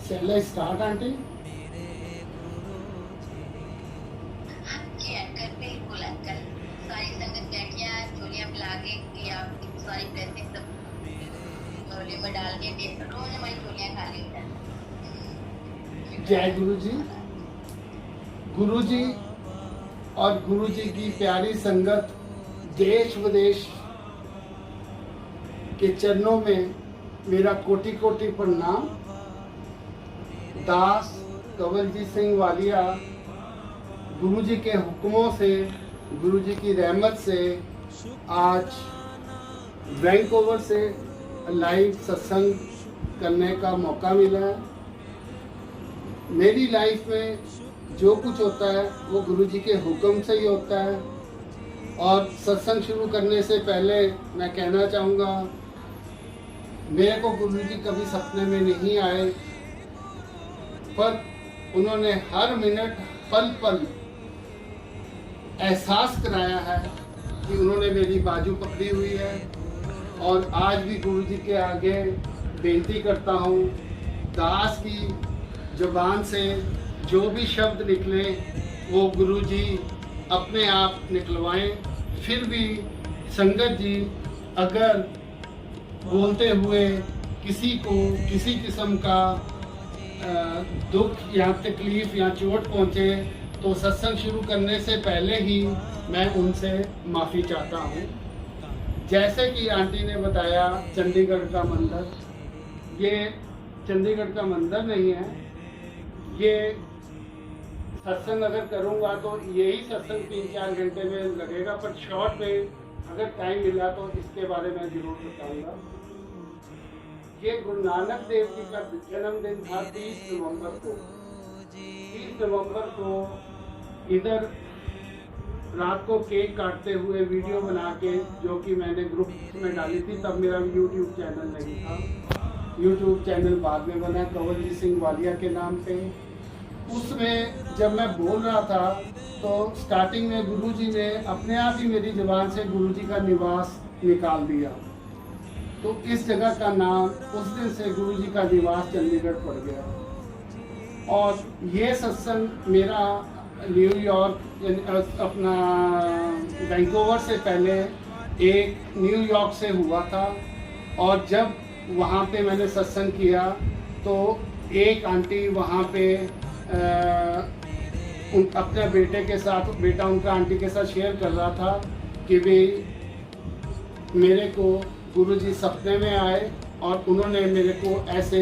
Shall I start, aunty? जी uncle, बिल्कुल uncle. सारी संगत कैटियाँ झोलियाँ मिला के कि आप सारी ब्लेसिंग सब झोली में डाल के दे, रोज हमारी झोलियाँ खाली हो जाती। जय गुरु जी। गुरु जी और गुरु जी की प्यारी संगत, देश विदेश के चरणों में मेरा कोटि कोटि प्रणाम। दास कंवलजीत सिंह वालिया गुरु जी के हुक्मों से, गुरु जी की रहमत से आज वैंकूवर से लाइव सत्संग करने का मौका मिला है। मेरी लाइफ में जो कुछ होता है वो गुरु जी के हुक्म से ही होता है। और सत्संग शुरू करने से पहले मैं कहना चाहूँगा, मेरे को गुरु जी कभी सपने में नहीं आए, पर उन्होंने हर मिनट पल पल एहसास कराया है कि उन्होंने मेरी बाजू पकड़ी हुई है। और आज भी गुरु जी के आगे बेनती करता हूँ, दास की जुबान से जो भी शब्द निकले वो गुरु जी अपने आप निकलवाएं। फिर भी संगत जी अगर बोलते हुए किसी को किसी किस्म का दुख या तकलीफ या चोट पहुँचे तो सत्संग शुरू करने से पहले ही मैं उनसे माफ़ी चाहता हूँ। जैसे कि आंटी ने बताया चंडीगढ़ का मंदिर, ये चंडीगढ़ का मंदिर नहीं है। ये सत्संग अगर करूँगा तो यही सत्संग 3-4 घंटे में लगेगा, पर शॉर्ट में अगर टाइम मिला तो इसके बारे में ज़रूर बताऊँगा। ये गुरु नानक देव जी का जन्मदिन था 30 नवंबर को। 30 नवंबर को इधर रात को केक काटते हुए वीडियो बना के, जो कि मैंने ग्रुप में डाली थी, तब मेरा यूट्यूब चैनल नहीं था। यूट्यूब चैनल बाद में बना कंवलजीत सिंह वालिया के नाम पे। उसमें जब मैं बोल रहा था तो स्टार्टिंग में गुरुजी ने अपने आप ही मेरी जुबान से गुरुजी का निवास निकाल दिया। तो इस जगह का नाम उस दिन से गुरुजी का निवास चंडीगढ़ पड़ गया। और ये सत्संग मेरा न्यूयॉर्क अपना वैंकूवर से पहले एक न्यूयॉर्क से हुआ था। और जब वहाँ पे मैंने सत्संग किया तो एक आंटी वहाँ पे अपने बेटे के साथ, बेटा उनका आंटी के साथ शेयर कर रहा था कि भाई मेरे को गुरुजी सपने में आए और उन्होंने मेरे को ऐसे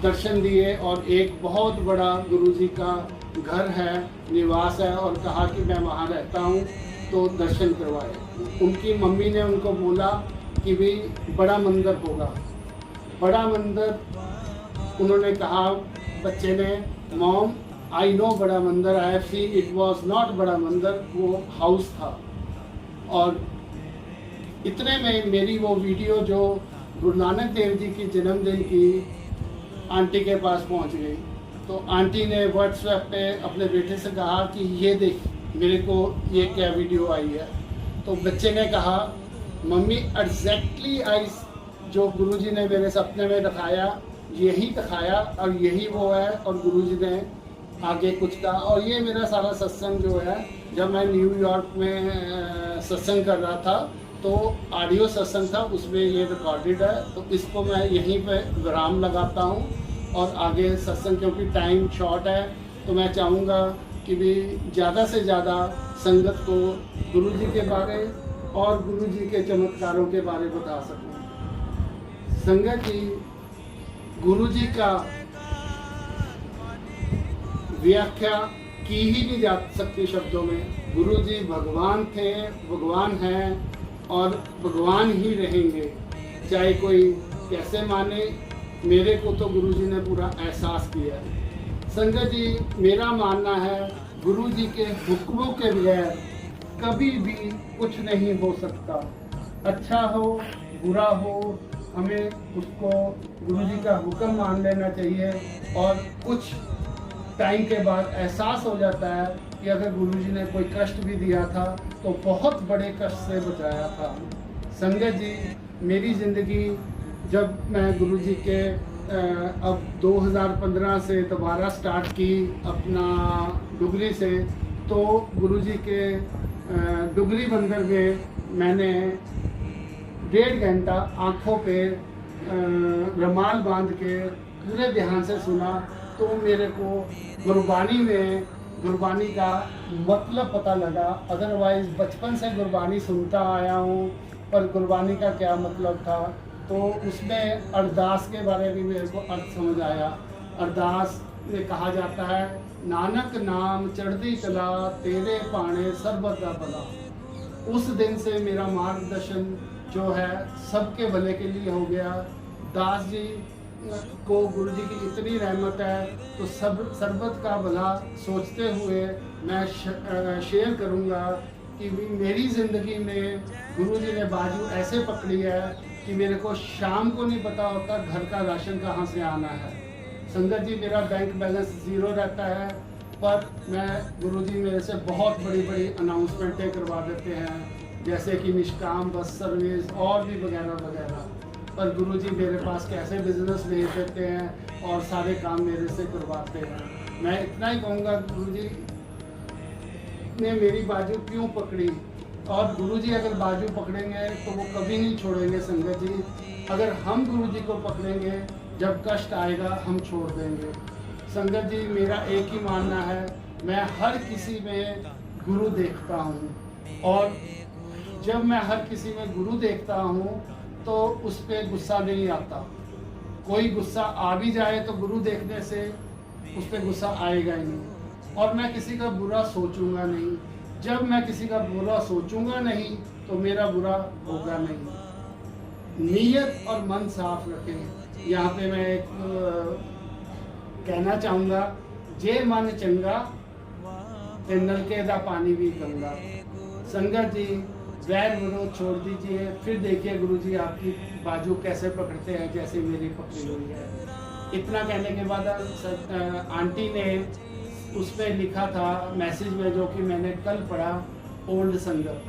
दर्शन दिए और एक बहुत बड़ा गुरुजी का घर है, निवास है, और कहा कि मैं वहाँ रहता हूँ तो दर्शन करवाए। उनकी मम्मी ने उनको बोला कि भाई बड़ा मंदिर होगा, बड़ा मंदिर। उन्होंने कहा बच्चे ने, मॉम आई नो बड़ा मंदिर, I have seen, it was not बड़ा मंदिर, वो हाउस था। और इतने में मेरी वो वीडियो जो गुरु नानक देव जी की जन्मदिन की आंटी के पास पहुंच गई। तो आंटी ने व्हाट्सएप पे अपने बेटे से कहा कि ये देख मेरे को ये क्या वीडियो आई है। तो बच्चे ने कहा मम्मी एग्जैक्टली आई जो गुरुजी ने मेरे सपने में दिखाया यही दिखाया और यही वो है, और गुरुजी ने आगे कुछ कहा। और ये मेरा सारा सत्संग जो है, जब मैं न्यूयॉर्क में सत्संग कर रहा था तो ऑडियो सत्संग था, उसमें ये रिकॉर्डेड है। तो इसको मैं यहीं पे विराम लगाता हूँ और आगे सत्संग, क्योंकि टाइम शॉर्ट है, तो मैं चाहूँगा कि भी ज़्यादा से ज़्यादा संगत को गुरुजी के बारे और गुरुजी के चमत्कारों के बारे बता सकूँ। संगत जी, गुरुजी का व्याख्या की ही नहीं जा सकती शब्दों में। गुरुजी भगवान थे, भगवान हैं और भगवान ही रहेंगे, चाहे कोई कैसे माने। मेरे को तो गुरुजी ने पूरा एहसास किया है। संगत जी, मेरा मानना है गुरुजी के हुक्मों के बगैर कभी भी कुछ नहीं हो सकता। अच्छा हो बुरा हो, हमें उसको गुरुजी का हुक्म मान लेना चाहिए। और कुछ टाइम के बाद एहसास हो जाता है कि अगर गुरुजी ने कोई कष्ट भी दिया था तो बहुत बड़े कष्ट से बचाया था। संगत जी, मेरी ज़िंदगी जब मैं गुरुजी के अब 2015 से दोबारा स्टार्ट की अपना डुगरी से। तो गुरुजी के डुगरी मंदिर में मैंने 1.5 घंटा आँखों पे रुमाल बांध के पूरे ध्यान से सुना। तो मेरे को गुरबानी का मतलब पता लगा। अदरवाइज़ बचपन से गुरबानी सुनता आया हूँ, पर गुरबानी का क्या मतलब था, तो उसमें अरदास के बारे में मेरे को अर्थ समझ आया। अरदास में कहा जाता है, नानक नाम चढ़ती कला, तेरे पाने सर्बत दा भला। उस दिन से मेरा मार्गदर्शन जो है सबके भले के लिए हो गया। दास जी को गुरु जी की इतनी रहमत है, तो सब सर्बत का भला सोचते हुए मैं शेयर करूँगा कि मेरी ज़िंदगी में गुरु जी ने बाजू ऐसे पकड़ी है कि मेरे को शाम को नहीं पता होता घर का राशन कहाँ से आना है। संगत जी, मेरा बैंक बैलेंस 0 रहता है, पर मैं गुरुजी मेरे से बहुत बड़ी बड़ी अनाउंसमेंटें करवा देते हैं, जैसे कि निष्काम बस सर्विस और भी वगैरह वगैरह। पर गुरुजी मेरे पास कैसे बिजनेस भेज देते हैं और सारे काम मेरे से करवाते हैं। मैं इतना ही कहूँगा, गुरुजी ने मेरी बाजू क्यों पकड़ी, और गुरुजी अगर बाजू पकड़ेंगे तो वो कभी नहीं छोड़ेंगे। संगत जी, अगर हम गुरुजी को पकड़ेंगे, जब कष्ट आएगा हम छोड़ देंगे। संगत जी, मेरा एक ही मानना है, मैं हर किसी में गुरु देखता हूँ, और जब मैं हर किसी में गुरु देखता हूँ तो उस पर गुस्सा नहीं आता। कोई गुस्सा आ भी जाए तो गुरु देखने से उस पर गुस्सा आएगा ही नहीं, और मैं किसी का बुरा सोचूंगा नहीं। जब मैं किसी का बुरा सोचूंगा नहीं तो मेरा बुरा होगा नहीं। नीयत और मन साफ रखें। यहाँ पे मैं एक कहना चाहूँगा, जे मन चंगा ते नलके दा पानी भी गंगा। संगत जी, वैर विरोध छोड़ दीजिए, फिर देखिए गुरुजी आपकी बाजू कैसे पकड़ते हैं, जैसे मेरी पकड़ी हुई है। इतना कहने के बाद आंटी ने उस पर लिखा था मैसेज में, जो कि मैंने कल पढ़ा, ओल्ड संगत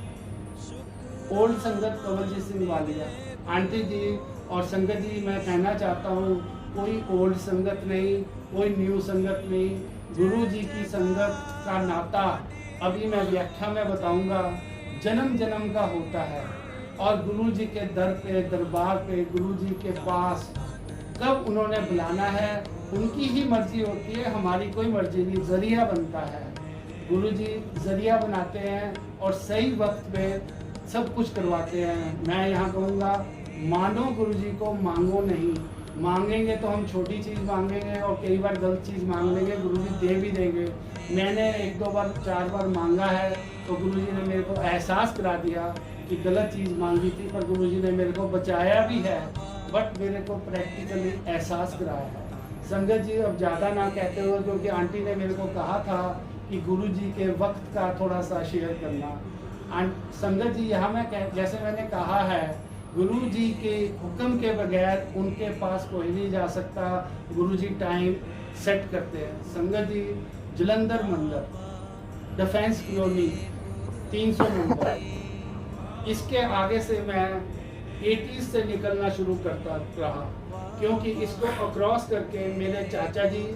कंवलजीत सिंह वालिया। आंटी जी और संगत जी, मैं कहना चाहता हूँ, कोई ओल्ड संगत नहीं, कोई न्यू संगत नहीं। गुरु जी की संगत का नाता अभी मैं व्याख्या में बताऊंगा, जन्म जन्म का होता है। और गुरु जी के दर पे, दरबार पे, गुरु जी के पास कब उन्होंने बुलाना है उनकी ही मर्जी होती है, हमारी कोई मर्जी नहीं। जरिया बनता है, गुरु जी जरिया बनाते हैं और सही वक्त पे सब कुछ करवाते हैं। मैं यहाँ कहूँगा, मानो गुरु जी को, मांगो नहीं। मांगेंगे तो हम छोटी चीज़ मांगेंगे और कई बार गलत चीज़ मांग लेंगे, गुरु जी दे भी देंगे। मैंने 1-2 बार 4 बार मांगा है तो गुरु जी ने मेरे को एहसास करा दिया कि गलत चीज़ मांगी थी, पर गुरु जी ने मेरे को बचाया भी है, बट मेरे को प्रैक्टिकली एहसास कराया है। संगत जी, अब ज़्यादा ना कहते हुए, क्योंकि आंटी ने मेरे को कहा था कि गुरु जी के वक्त का थोड़ा सा शेयर करना। संगत जी, यहाँ मैं जैसे मैंने कहा है, गुरु जी के हुक्म के बगैर उनके पास कोई नहीं जा सकता। गुरु जी टाइम सेट करते हैं। संगत जी, जलंधर मंदिर, डिफेंस कॉलोनी, 300 नंबर, इसके आगे से मैं 80s से निकलना शुरू करता रहा, क्योंकि इसको अक्रॉस करके मेरे चाचा जी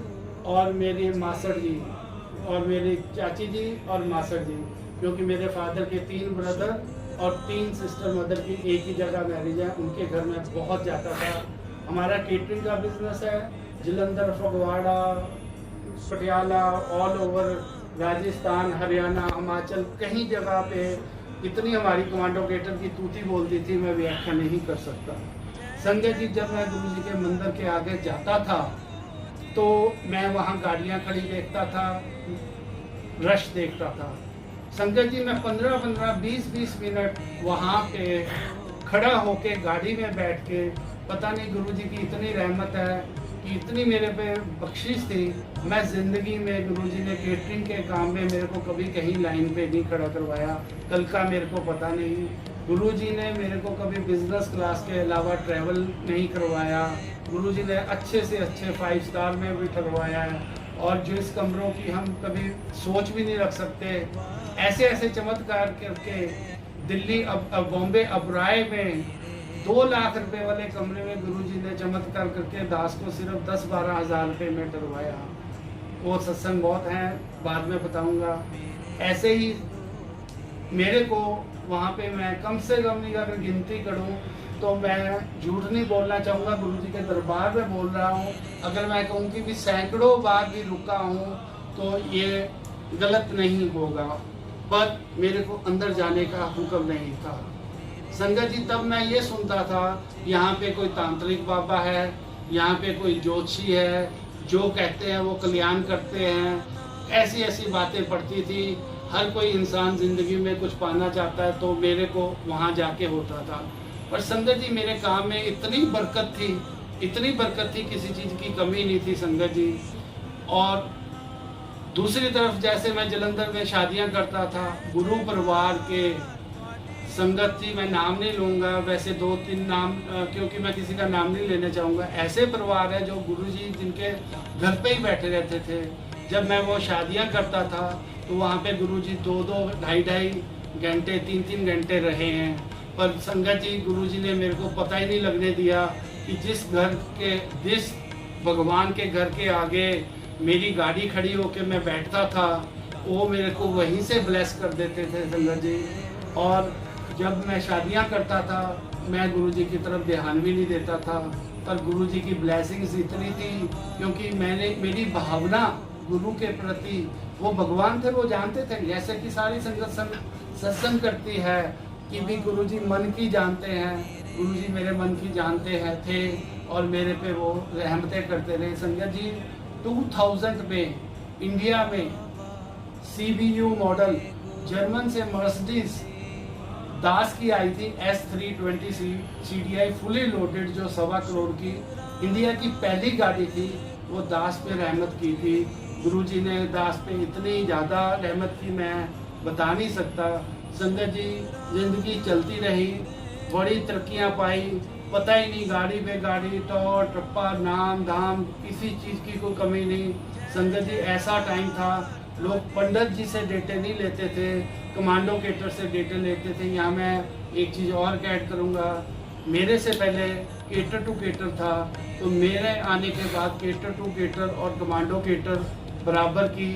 और मेरे मासड़ जी और मेरी चाची जी और मासड़ जी, क्योंकि मेरे फादर के 3 ब्रदर और 3 सिस्टर मदर की एक ही जगह मैरिज है, उनके घर में बहुत जाता था। हमारा केटरिंग का बिजनेस है, जलंधर, फगवाड़ा, पटियाला, ऑल ओवर राजस्थान, हरियाणा, हिमाचल, कहीं जगह पे इतनी हमारी कमांडो केटर की तूती बोलती थी, मैं व्याख्या नहीं कर सकता। संगत जी, जब मैं गुरु जी के मंदिर के आगे जाता था तो मैं वहाँ गाड़ियाँ खड़ी देखता था, रश देखता था। संगत जी, मैं 15-15, 20-20 मिनट वहाँ पे खड़ा होके गाड़ी में बैठ के, पता नहीं गुरु जी की इतनी रहमत है कि इतनी मेरे पे बख्शिश थी। मैं ज़िंदगी में, गुरु जी ने केटरिंग के काम में मेरे को कभी कहीं लाइन पे नहीं खड़ा करवाया, कल का मेरे को पता नहीं। गुरु जी ने मेरे को कभी बिजनेस क्लास के अलावा ट्रैवल नहीं करवाया। गुरु जी ने अच्छे से अच्छे 5 स्टार में भी ठहरवाया है, और जिस कमरों की हम कभी सोच भी नहीं रख सकते, ऐसे ऐसे चमत्कार करके दिल्ली, अब बॉम्बे, अबराय में 2 लाख रुपए वाले कमरे में गुरुजी ने चमत्कार करके दास को सिर्फ 10-12 हज़ार रुपये में डरवाया। वो सत्संग बहुत हैं, बाद में बताऊंगा। ऐसे ही मेरे को वहाँ पे मैं कम से कम नहीं अगर गिनती करूँ तो मैं झूठ नहीं बोलना चाहूँगा, गुरुजी के दरबार में बोल रहा हूँ। अगर मैं कहूँ कि भी सैकड़ों बार भी रुका हूँ तो ये गलत नहीं होगा, पर मेरे को अंदर जाने का हुक्म नहीं था। संगत जी, तब मैं ये सुनता था यहाँ पे कोई तांत्रिक बाबा है, यहाँ पे कोई ज्योतिषी है, जो कहते हैं वो कल्याण करते हैं, ऐसी ऐसी बातें पड़ती थी। हर कोई इंसान ज़िंदगी में कुछ पाना चाहता है, तो मेरे को वहाँ जाके होता था। पर संगत जी, मेरे काम में इतनी बरकत थी, किसी चीज़ की कमी नहीं थी संगत जी। और दूसरी तरफ जैसे मैं जलंधर में शादियाँ करता था, गुरु परिवार के संगत जी, मैं नाम नहीं लूँगा, वैसे 2-3 नाम, क्योंकि मैं किसी का नाम नहीं लेना चाहूँगा। ऐसे परिवार है जो गुरुजी जिनके घर पे ही बैठे रहते थे। जब मैं वो शादियाँ करता था तो वहाँ पे गुरुजी 2-2, 2.5 घंटे, 3-3 घंटे रहे हैं। पर संगत जी, गुरुजी ने मेरे को पता ही नहीं लगने दिया कि जिस भगवान के घर के आगे मेरी गाड़ी खड़ी होकर मैं बैठता था, वो मेरे को वहीं से ब्लेस कर देते थे संगत जी। और जब मैं शादियां करता था, मैं गुरुजी की तरफ ध्यान भी नहीं देता था, पर गुरुजी की ब्लेसिंग्स इतनी थी, क्योंकि मेरी भावना गुरु के प्रति, वो भगवान थे, वो जानते थे। जैसे कि सारी संगत सत्संग करती है कि भी गुरुजी मन की जानते हैं, गुरुजी मेरे मन की जानते हैं थे, और मेरे पे वो रहमतें करते रहे। संगत जी, 2000 में इंडिया में CBU मॉडल जर्मन से मर्सिडीज दास की आई थी, S320 CDI फुली लोडेड, जो 1.25 करोड़ की इंडिया की पहली गाड़ी थी। वो दास पे रहमत की थी। गुरुजी ने दास पे इतनी ज़्यादा रहमत की, मैं बता नहीं सकता। संगत जी, जिंदगी चलती रही, बड़ी तरक्कियां पाई, पता ही नहीं, गाड़ी पे गाड़ी, टॉर टप्पा, नाम धाम, किसी चीज़ की कोई कमी नहीं। संगत जी, ऐसा टाइम था, लोग पंडित जी से डेटे नहीं लेते थे, कमांडो केटर से डेटे लेते थे। यहाँ मैं एक चीज़ और ऐड करूँगा, मेरे से पहले केटर टू केटर था, तो मेरे आने के बाद केटर टू केटर और कमांडो केटर बराबर की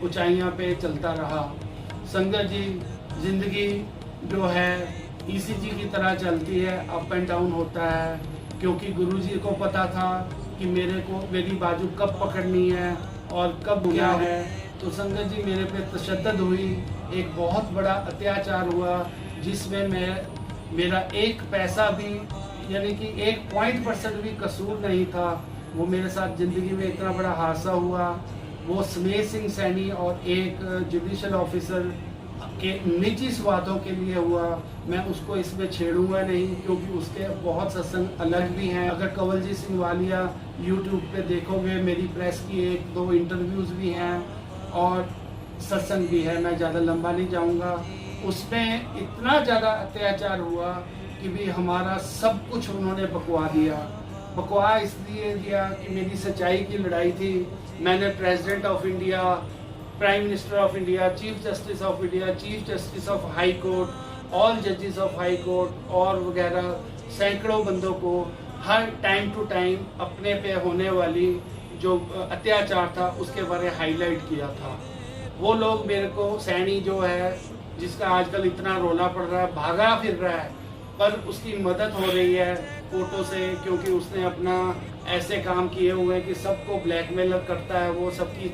ऊंचाइयाँ पे चलता रहा। संगत जी, ज़िंदगी जो है ECG की तरह चलती है, अप एंड डाउन होता है, क्योंकि गुरुजी को पता था कि मेरी बाजू कब पकड़नी है और कब क्या है। तो संगत जी, मेरे पे तशद्दुद हुई, एक बहुत बड़ा अत्याचार हुआ, जिसमें मेरा एक पैसा भी, यानी कि 1% भी कसूर नहीं था। वो मेरे साथ ज़िंदगी में इतना बड़ा हादसा हुआ, वो स्मेर सिंह सैनी और एक जुडिशल ऑफिसर के निजी स्वार्थों के लिए हुआ। मैं उसको इसमें छेड़ूंगा नहीं, क्योंकि उसके बहुत सत्संग अलग भी हैं। अगर कंवलजीत सिंह वालिया यूट्यूब पे देखोगे, मेरी प्रेस की 1-2 इंटरव्यूज़ भी हैं और सत्संग भी है, मैं ज़्यादा लंबा नहीं जाऊंगा। उसमें इतना ज़्यादा अत्याचार हुआ कि भी हमारा सब कुछ उन्होंने बकवा दिया। बकवा इसलिए दिया कि मेरी सच्चाई की लड़ाई थी। मैंने president of India, prime minister of India, chief justice of India, chief justice of high court, all जजेस ऑफ हाई कोर्ट और वगैरह सैकड़ों बंदों को हर टाइम टू टाइम अपने पे होने वाली जो अत्याचार था उसके बारे हाईलाइट किया था। वो लोग मेरे को, सैनी जो है जिसका आजकल इतना रोला पड़ रहा है, भागा फिर रहा है, पर उसकी मदद हो रही है फोटो से, क्योंकि उसने अपना ऐसे काम किए हुए हैं कि सबको ब्लैकमेल करता है, वो सबकी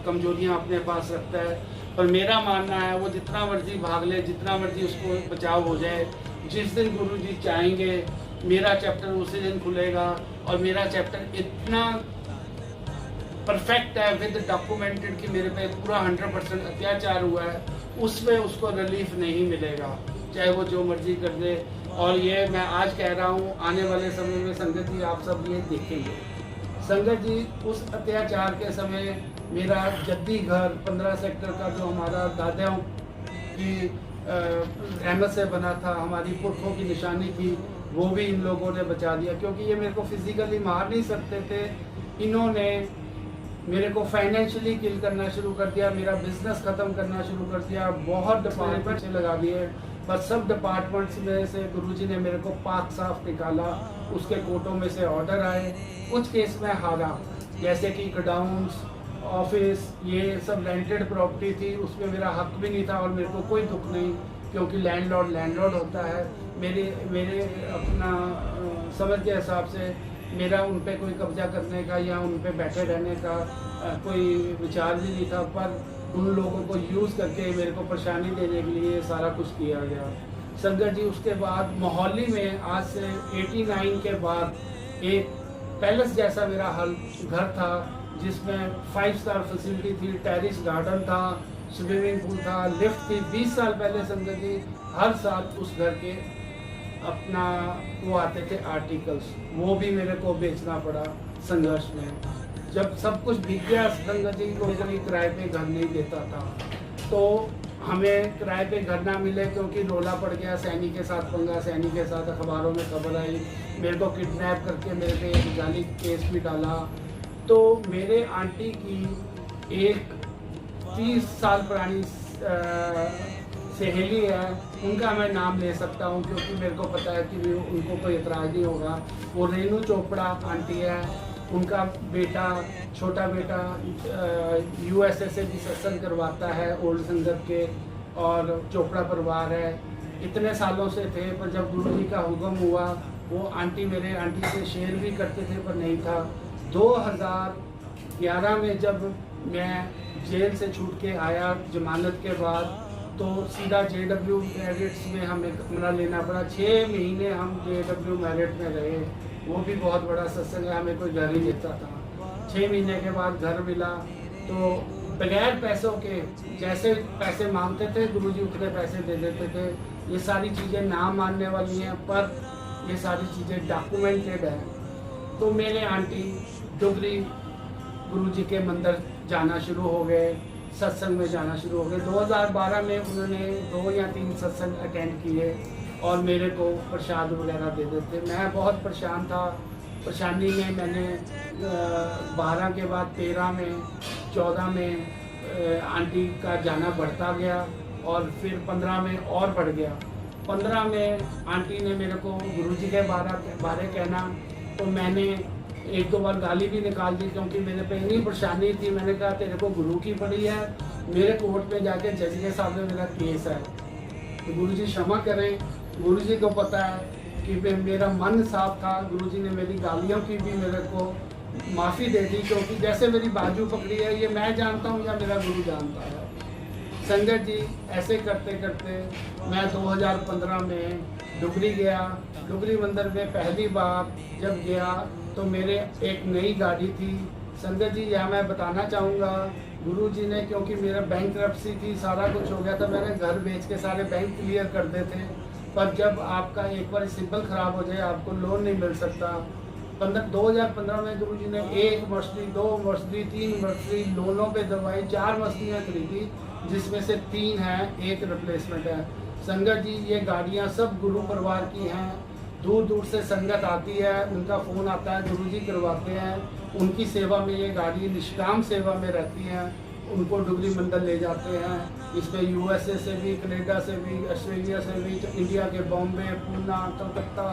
कमजोरियां अपने पास रखता है। पर मेरा मानना है वो जितना मर्जी भाग ले, जितना मर्जी उसको बचाव हो जाए, जिस दिन गुरुजी चाहेंगे मेरा चैप्टर उसी दिन खुलेगा। और मेरा चैप्टर इतना परफेक्ट है, विद डॉक्यूमेंटेड, कि मेरे पे पूरा 100% अत्याचार हुआ है, उसमें उसको रिलीफ नहीं मिलेगा, चाहे वो जो मर्जी कर दे। और ये मैं आज कह रहा हूँ, आने वाले समय में संगत जी आप सब ये देखेंगे। संगत जी, उस अत्याचार के समय मेरा जद्दी घर 15 सेक्टर का, जो हमारा दादाओं की रहमत से बना था, हमारी पुरखों की निशानी थी, वो भी इन लोगों ने बचा दिया। क्योंकि ये मेरे को फिजिकली मार नहीं सकते थे, इन्होंने मेरे को फाइनेंशियली किल करना शुरू कर दिया, मेरा बिजनेस ख़त्म करना शुरू कर दिया, बहुत डिपार्टमेंट से लगा दिए। पर सब डिपार्टमेंट्स में से गुरुजी ने मेरे को पाक साफ निकाला, उसके कोर्टों में से ऑर्डर आए, कुछ केस में हारा, जैसे कि गोडाउन्स, ऑफिस, ये सब रेंटेड प्रॉपर्टी थी, उसमें मेरा हक भी नहीं था और मेरे को कोई दुख नहीं, क्योंकि लैंडलॉर्ड होता है। मेरे अपना समझ के हिसाब से मेरा उन पे कोई कब्जा करने का या उन पे बैठे रहने का कोई विचार भी नहीं था, पर उन लोगों को यूज़ करके मेरे को परेशानी देने के लिए सारा कुछ किया गया। संगत जी, उसके बाद मोहाली में आज से 89 के बाद एक पैलेस जैसा मेरा घर था, जिसमें 5 स्टार फैसिलिटी थी, टेरिस गार्डन था, स्विमिंग पूल था, लिफ्ट थी। 20 साल पहले संगत जी हर साल उस घर के अपना वो आते थे आर्टिकल्स, वो भी मेरे को बेचना पड़ा संघर्ष में। जब सब कुछ बिक गया संगत जी, कोई किराए पे घर नहीं देता था, तो हमें किराए पे घर ना मिले क्योंकि रोला पड़ गया, सैनी के साथ पंगा, सैनी के साथ अखबारों में खबर आई, मेरे को किडनैप करके मेरे पे एक जाली केस भी डाला। तो मेरे आंटी की एक 30 साल पुरानी सहेली है, उनका मैं नाम ले सकता हूँ क्योंकि मेरे को पता है कि उनको कोई एतराज़ नहीं होगा। वो रेनू चोपड़ा आंटी है, उनका बेटा, छोटा बेटा USA से भी सत्संग करवाता है ओल्ड संगत के, और चोपड़ा परिवार है। इतने सालों से थे, पर जब गुरु जी का हुक्म हुआ, वो आंटी मेरे आंटी से शेयर भी करते थे पर नहीं था। 2011 में जब मैं जेल से छूट के आया जमानत के बाद, तो सीधा JW मैरिट्स में हमें कमरा लेना पड़ा। 6 महीने हम JW मैरिट में रहे, वो भी बहुत बड़ा सत्संग है, हमें कोई घर ही देता था। 6 महीने के बाद घर मिला, तो बगैर पैसों के जैसे पैसे मांगते थे गुरुजी उतने पैसे दे देते थे। ये सारी चीज़ें ना मानने वाली हैं, पर ये सारी चीज़ें डॉक्यूमेंटेड हैं। तो मेरे आंटी डुगरी गुरुजी के मंदिर जाना शुरू हो गए, सत्संग में जाना शुरू हो गए। 2012 में उन्होंने 2 या 3 सत्संग अटेंड किए और मेरे को प्रसाद वगैरह दे देते। मैं बहुत परेशान था, परेशानी में मैंने 12 के बाद 13 में, 14 में आंटी का जाना बढ़ता गया और फिर 15 में और बढ़ गया। 15 में आंटी ने मेरे को गुरुजी के बारे कहना, तो मैंने 1-2 बार गाली भी निकाल दी क्योंकि मेरे पे इतनी परेशानी थी। मैंने कहा तेरे को गुरु की पड़ी है, मेरे कोर्ट में जाके जज के सामने मेरा केस है, तो गुरुजी क्षमा करें। गुरुजी को पता है कि मेरा मन साफ था, गुरुजी ने मेरी गालियों की भी मेरे को माफ़ी दे दी, क्योंकि जैसे मेरी बाजू पकड़ी है ये मैं जानता हूँ या मेरा गुरु जानता है। संगत जी, ऐसे करते करते मैं 2015 में डुगरी गया। डुगरी मंदिर में पहली बार जब गया तो मेरे एक नई गाड़ी थी। संगत जी, यह मैं बताना चाहूँगा, गुरुजी ने, क्योंकि मेरा बैंकरप्सी थी, सारा कुछ हो गया था, मैंने घर बेच के सारे बैंक क्लियर कर देते, पर जब आपका एक बार सिंबल ख़राब हो जाए आपको लोन नहीं मिल सकता। 2015 में गुरुजी ने 1 मर्सिडी, 2 मर्सिडी, 3 मर्सिडी लोनों पे दवाई, 4 मर्सिडियाँ खरीदी, जिसमें से 3 हैं, 1 रिप्लेसमेंट है। संगत जी, ये गाड़ियाँ सब गुरु परिवार की हैं। दूर दूर से संगत आती है, उनका फ़ोन आता है, गुरुजी करवाते हैं। उनकी सेवा में ये गाड़ी निष्काम सेवा में रहती हैं, उनको डुगरी मंदिर ले जाते हैं। इसमें USA से भी, कनाडा से भी, ऑस्ट्रेलिया से भी, इंडिया के बॉम्बे, पूना, कलकत्ता,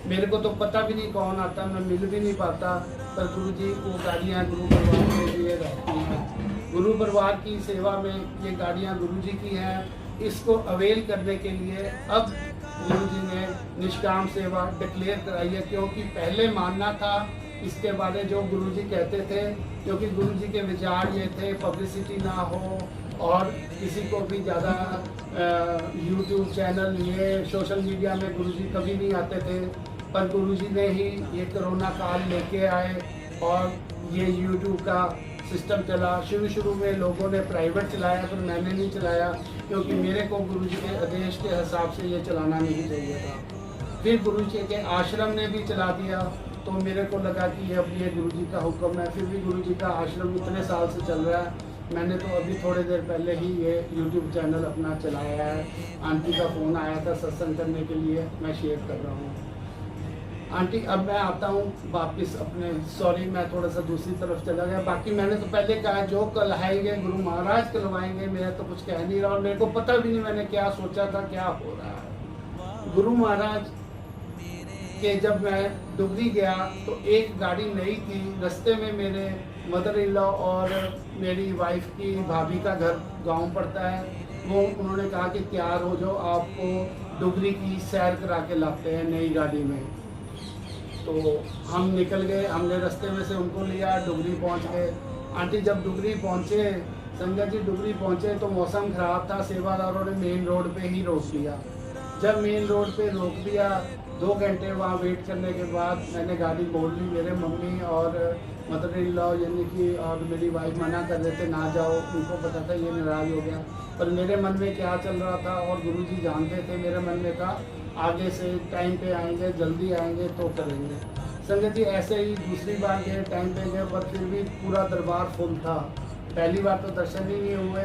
मेरे को तो पता भी नहीं कौन आता, मैं मिल भी नहीं पाता, पर गुरुजी वो गाड़ियाँ गुरु परिवार के लिए रहती हैं। गुरु परिवार की सेवा में ये गाड़ियाँ गुरुजी की हैं। इसको अवेल करने के लिए अब गुरुजी ने निष्काम सेवा डिक्लेयर कराई है, क्योंकि पहले मानना था इसके बारे जो गुरुजी कहते थे, क्योंकि गुरुजी के विचार ये थे पब्लिसिटी ना हो और किसी को भी ज़्यादा YouTube चैनल, ये सोशल मीडिया में गुरुजी कभी नहीं आते थे। पर गुरुजी ने ही ये कोरोना काल लेके आए और ये YouTube का सिस्टम चला। शुरू में लोगों ने प्राइवेट चलाया, पर मैंने नहीं चलाया, क्योंकि मेरे को गुरुजी के आदेश के हिसाब से ये चलाना नहीं चाहिए था। फिर गुरुजी के आश्रम ने भी चला दिया, तो मेरे को लगा कि ये अब ये गुरुजी का हुक्म है। फिर भी गुरुजी का आश्रम इतने साल से चल रहा है। मैंने तो अभी थोड़े देर पहले ही ये YouTube चैनल अपना चलाया है। आंटी का फ़ोन आया था सत्संग करने के लिए, मैं शेयर कर रहा हूँ। आंटी अब मैं आता हूँ वापस अपने, सॉरी मैं थोड़ा सा दूसरी तरफ चला गया। बाकी मैंने तो पहले कहा जो कहलाएंगे गुरु महाराज कहलवाएंगे, मैं तो कुछ कह नहीं रहा और मेरे को पता भी नहीं मैंने क्या सोचा था, क्या हो रहा है। गुरु महाराज के जब मैं डुगरी गया तो एक गाड़ी नई थी, रास्ते में मेरे मदर इन लॉ और मेरी वाइफ की भाभी का घर गांव पड़ता है, वो उन्होंने कहा कि तैयार हो जाओ, आपको डुगरी की सैर करा के लाते हैं नई गाड़ी में। तो हम निकल गए, हमने रास्ते में से उनको लिया, डुगरी पहुंच गए। आंटी जब डुगरी पहुंचे, संगत जी डुगरी पहुंचे तो मौसम ख़राब था, सेवादारों ने मेन रोड पे ही रोक दिया। जब मेन रोड पे रोक दिया 2 घंटे वहाँ वेट करने के बाद मैंने गाड़ी मोड़ ली। मेरे मम्मी और मदर इन लॉ यानी कि और मेरी वाइफ मना कर रहे थे ना जाओ, उनको पता था ये नाराज़ हो गया, पर मेरे मन में क्या चल रहा था और गुरुजी जानते थे, मेरे मन में था आगे से टाइम पे आएंगे, जल्दी आएंगे तो करेंगे। संगत जी ऐसे ही दूसरी बार गए, टाइम पे गए, पर फिर भी पूरा दरबार फुल था। पहली बार तो दर्शन ही नहीं हुए,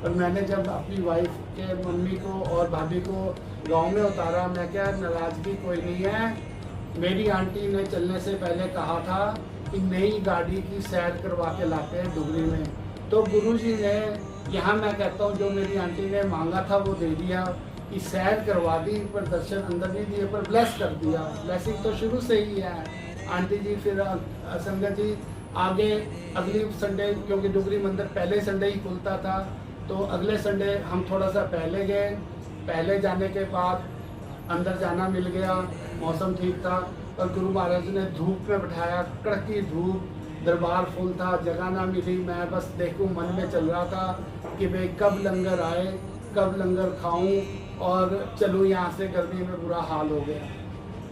और मैंने जब अपनी वाइफ के मम्मी को और भाभी को गांव में उतारा, मैं क्या नाराज़गी कोई नहीं है, मेरी आंटी ने चलने से पहले कहा था कि नई गाड़ी की सैर करवा के लाते हैं डुगरी में। तो गुरुजी ने यहाँ मैं कहता हूँ जो मेरी आंटी ने मांगा था वो दे दिया कि सैर करवा दी, पर दर्शन अंदर नहीं दिए, पर ब्लेस कर दिया। ब्लेसिंग तो शुरू से ही है आंटी जी। फिर संगत जी आगे अगली संडे, क्योंकि डुगरी मंदिर पहले संडे ही खुलता था, तो अगले संडे हम थोड़ा सा पहले गए। पहले जाने के बाद अंदर जाना मिल गया, मौसम ठीक था, और गुरु महाराज ने धूप में बिठाया, कड़की धूप, दरबार फुल था, जगह ना मिली। मैं बस देखूं मन में चल रहा था कि भाई कब लंगर आए, कब लंगर खाऊं और चलूं यहाँ से, गर्मी में बुरा हाल हो गया।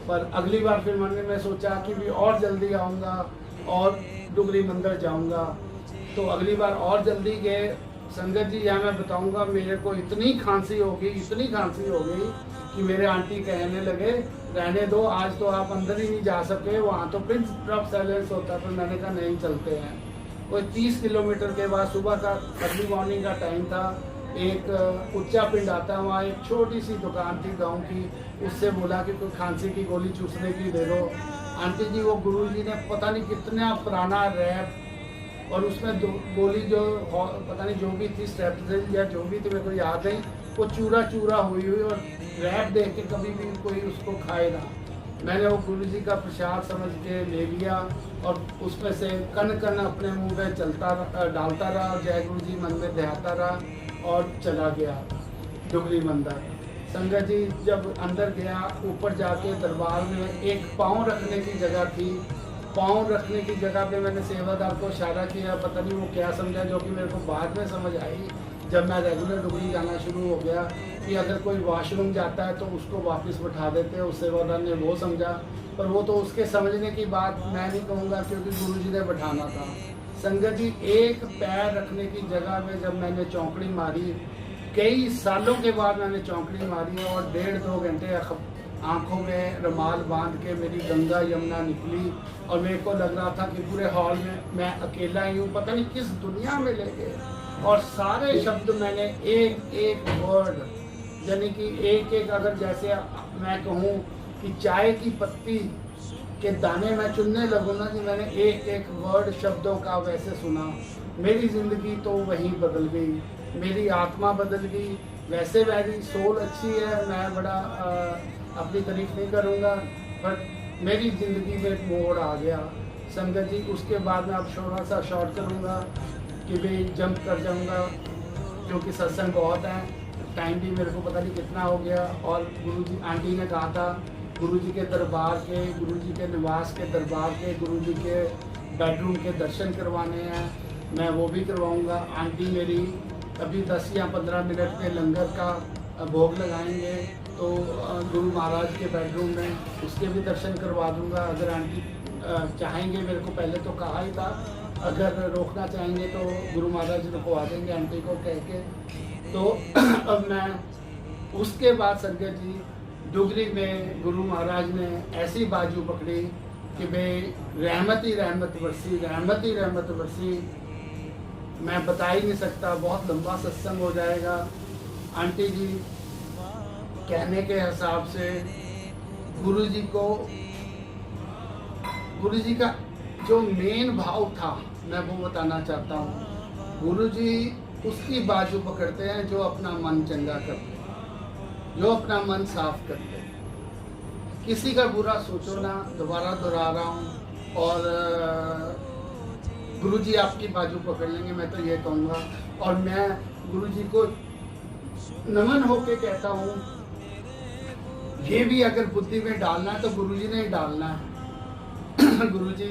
पर अगली बार फिर मन में सोचा कि भी और जल्दी आऊँगा और डुगरी मंदिर जाऊँगा, तो अगली बार और जल्दी गए। संगत जी यहाँ मैं बताऊँगा, मेरे को इतनी खांसी हो गई, इतनी खांसी हो गई कि मेरे आंटी कहने लगे रहने दो, आज तो आप अंदर ही नहीं जा सके, वहाँ तो प्रिंस ऑफ साइलेंस होता है। पर मैंने कहा नहीं चलते हैं। वो 30 किलोमीटर के बाद सुबह का अर्ली मॉर्निंग का टाइम था, एक उच्चा पिंड आता है, वहाँ एक छोटी सी दुकान थी गांव की, उससे बोला कि कोई खांसी की गोली चूसने की दे दो। आंटी जी वो गुरुजी ने पता नहीं कितना पुराना रैप, और उसमें गोली जो पता नहीं जो भी थी स्ट्रेप्सिल या जो भी थी मेरे को याद नहीं, वो चूरा चूरा हुई और रैप देख के कभी भी कोई उसको खाए ना। मैंने वो गुरुजी का प्रसाद समझ के ले लिया और उसमें से कन कन अपने मुंह में डालता रहा, जय गुरु जी मन में ध्याता रहा और चला गया डुगरी मंदिर। संगत जी जब अंदर गया, ऊपर जाके दरबार में एक पाँव रखने की जगह थी, पाँव रखने की जगह पे मैंने सेवादार को इशारा किया, पता नहीं वो क्या समझा, जो कि मेरे को बाद में समझ आई जब मैं रेगुलर डुगरी जाना शुरू हो गया, कि अगर कोई वॉशरूम जाता है तो उसको वापस बैठा देते हैं। उस सेवादार ने वो समझा, पर वो तो उसके समझने की बात मैं नहीं कहूँगा, क्योंकि गुरुजी ने बैठाना था। संगत जी एक पैर रखने की जगह में जब मैंने चौंकड़ी मारी, कई सालों के बाद मैंने चौंकड़ी मारी, और 1.5-2 घंटे आंखों में रुमाल बांध के मेरी गंगा यमुना निकली, और मेरे को लग रहा था कि पूरे हॉल में मैं अकेला ही हूँ, पता नहीं किस दुनिया में ले गए। और सारे शब्द मैंने एक एक वर्ड, यानी कि एक एक, अगर जैसे मैं कहूँ कि चाय की पत्ती के दाने मैं चुनने लगूँ ना, कि मैंने एक एक वर्ड शब्दों का वैसे सुना। मेरी ज़िंदगी तो वहीं बदल गई, मेरी आत्मा बदल गई। वैसे मेरी सोल अच्छी है, मैं बड़ा अपनी तारीफ नहीं करूँगा, पर मेरी ज़िंदगी में एक मोड़ आ गया संगत जी। उसके बाद मैं अब थोड़ा सा शॉर्ट करूँगा कि भाई जंप कर जाऊँगा, क्योंकि सत्संग बहुत है, टाइम भी मेरे को पता नहीं कितना हो गया। और गुरुजी, आंटी ने कहा था गुरुजी के दरबार के, गुरुजी के निवास के दरबार के, गुरुजी के बेडरूम के दर्शन करवाने हैं, मैं वो भी करवाऊँगा। आंटी मेरी अभी 10 या 15 मिनट में लंगर का भोग लगाएंगे, तो गुरु महाराज के बेडरूम में उसके भी दर्शन करवा दूंगा। अगर आंटी चाहेंगे, मेरे को पहले तो कहा ही था, अगर रोकना चाहेंगे तो गुरु महाराज रुकवा देंगे आंटी को कह के। तो अब मैं उसके बाद संगत जी डुगरी में गुरु महाराज ने ऐसी बाजू पकड़ी कि भाई रहमत ही रहमत बरसी, रहमत ही रहमत बरसी। मैं बता ही नहीं सकता, बहुत लंबा सत्संग हो जाएगा। आंटी जी कहने के हिसाब से गुरुजी को गुरु जी का जो मेन भाव था मैं वो बताना चाहता हूँ। गुरु जी उसकी बाजू पकड़ते हैं जो अपना मन चंगा करते हैं, जो अपना मन साफ करते हैं। किसी का बुरा सोचो ना, दोबारा दोहरा रहा हूँ। और गुरु जी आपकी बाजू पकड़ लेंगे, मैं तो ये कहूँगा। और मैं गुरु जी को नमन होके कहता हूँ, ये भी अगर बुद्धि में डालना है तो गुरु जी ने ही डालना है। गुरु जी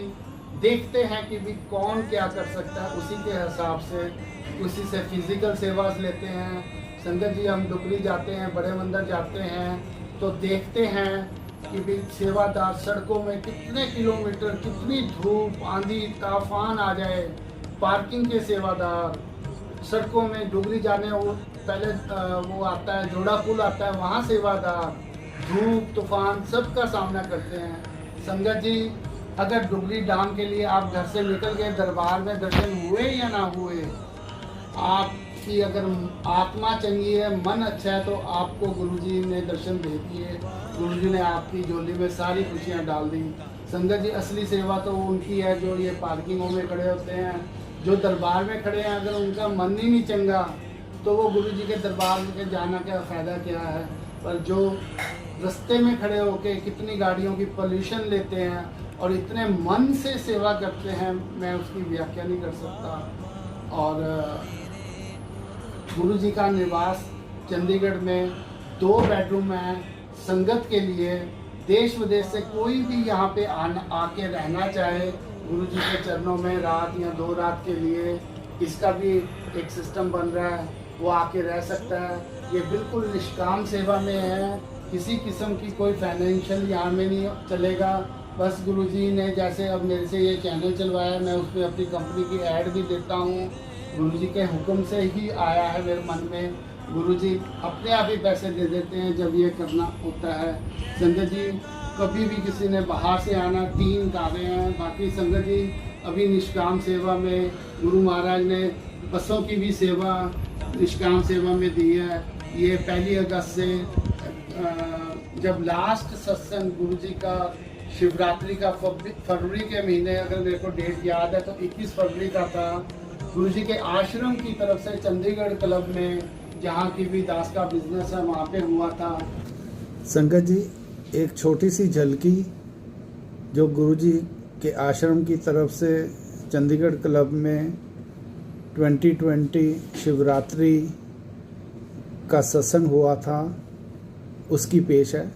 देखते हैं कि भी कौन क्या कर सकता है, उसी के हिसाब से उसी से फिजिकल सेवा लेते हैं। संगत जी हम डुगरी जाते हैं, बड़े मंदिर जाते हैं तो देखते हैं कि भी सेवादार सड़कों में कितने किलोमीटर, कितनी धूप, आंधी तूफान आ जाए, पार्किंग के सेवादार सड़कों में डुगरी जाने, वो पहले वो आता है जोड़ा पुल आता है, वहाँ सेवादार धूप तूफान सबका सामना करते हैं। संगत जी अगर डुगरी डाम के लिए आप घर से निकल गए, दरबार में दर्शन हुए या ना हुए, आपकी अगर आत्मा चंगी है, मन अच्छा है, तो आपको गुरुजी ने दर्शन दे दिए। गुरुजी ने आपकी झोली में सारी खुशियाँ डाल दी। संगत जी असली सेवा तो उनकी है जो ये पार्किंगों में खड़े होते हैं, जो दरबार में खड़े हैं। अगर उनका मन ही नहीं चंगा तो वो गुरुजी के दरबार में जाना क्या फ़ायदा क्या है। पर जो रास्ते में खड़े होके कितनी गाड़ियों की पोल्यूशन लेते हैं और इतने मन से सेवा करते हैं, मैं उसकी व्याख्या नहीं कर सकता। और गुरु जी का निवास चंडीगढ़ में 2 बेडरूम है। संगत के लिए देश विदेश से कोई भी यहाँ पे आके रहना चाहे गुरु जी के चरणों में रात या 2 रात के लिए, इसका भी एक सिस्टम बन रहा है, वो आके रह सकता है। ये बिल्कुल निष्काम सेवा में है, किसी किस्म की कोई फाइनेंशियल यहाँ में नहीं चलेगा। बस गुरुजी ने जैसे अब मेरे से ये चैनल चलवाया, मैं उसमें अपनी कंपनी की ऐड भी देता हूँ। गुरुजी के हुक्म से ही आया है मेरे मन में। गुरुजी अपने आप ही पैसे दे देते हैं जब ये करना होता है। संगत जी कभी भी किसी ने बाहर से आना, 3 कारें हैं। बाकी संगत जी अभी निष्काम सेवा में गुरु महाराज ने बसों की भी सेवा निष्काम सेवा में दी है। ये 1 अगस्त से जब लास्ट सत्संग गुरु जी का शिवरात्रि का फरवरी के महीने, अगर मेरे को डेट याद है तो 21 फरवरी का था, गुरु जी के आश्रम की तरफ से चंडीगढ़ क्लब में, जहाँ की भी दास का बिजनेस है, वहाँ पे हुआ था। संगत जी एक छोटी सी झलकी जो गुरु जी के आश्रम की तरफ से चंडीगढ़ क्लब में 2020 शिवरात्रि का सत्संग हुआ था, उसकी पेश है।